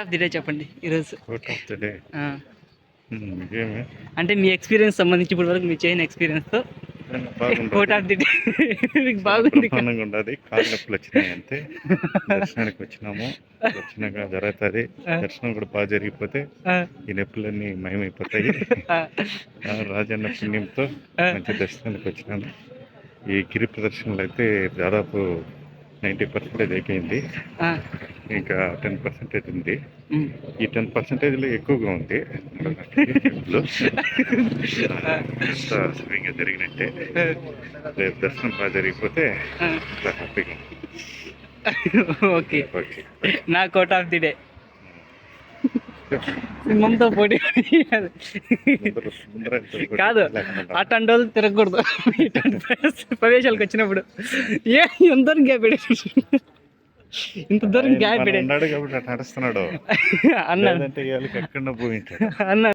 Of the day చెప్పండి ఈరోజు. Coat of the day ఏమి అంటే మీ ఎక్స్పీరియన్స్ సంబంధించి ఇప్పటి వరకు మీరు చేయని ఎక్స్పీరియన్స్తో కోట్ ఆఫ్ ది డే మీకు బాగుంది. బ్రహ్మాండంగా ఉండదు. కాళ్ళు నొప్పులు వచ్చినాయి అంతే. దర్శనానికి వచ్చినాము, వచ్చినాక జరుగుతుంది. దర్శనం కూడా బాగా జరిగిపోతే ఈ నొప్పులన్నీ మయమైపోతాయి. రాజన్న పుణ్యంతో మంచి దర్శనానికి వచ్చినాము. ఈ గిరి ప్రదర్శనలు అయితే దాదాపు 90% అయిపోయింది. ఇంకా 10% ఉంది. ఈ 10%లో ఎక్కువగా ఉంది. సరిగ్గా జరిగినట్టే. రేపు దర్శనం బాగా జరిగిపోతే హ్యాపీగా. ఓకే, నా కోట్ ఆఫ్ ది డే సింహంతో పోటీ కాదు. అటెండ్ వాళ్ళు తిరగకూడదు ఇటువంటి ప్రదేశాలకు వచ్చినప్పుడు. ఎంత దూరం గ్యాప్ ఇంత దూరం గ్యాప్ అన్నాడు కాబట్టి నడుస్తున్నాడు అన్న ఎక్కడ పోయింటాడు అన్న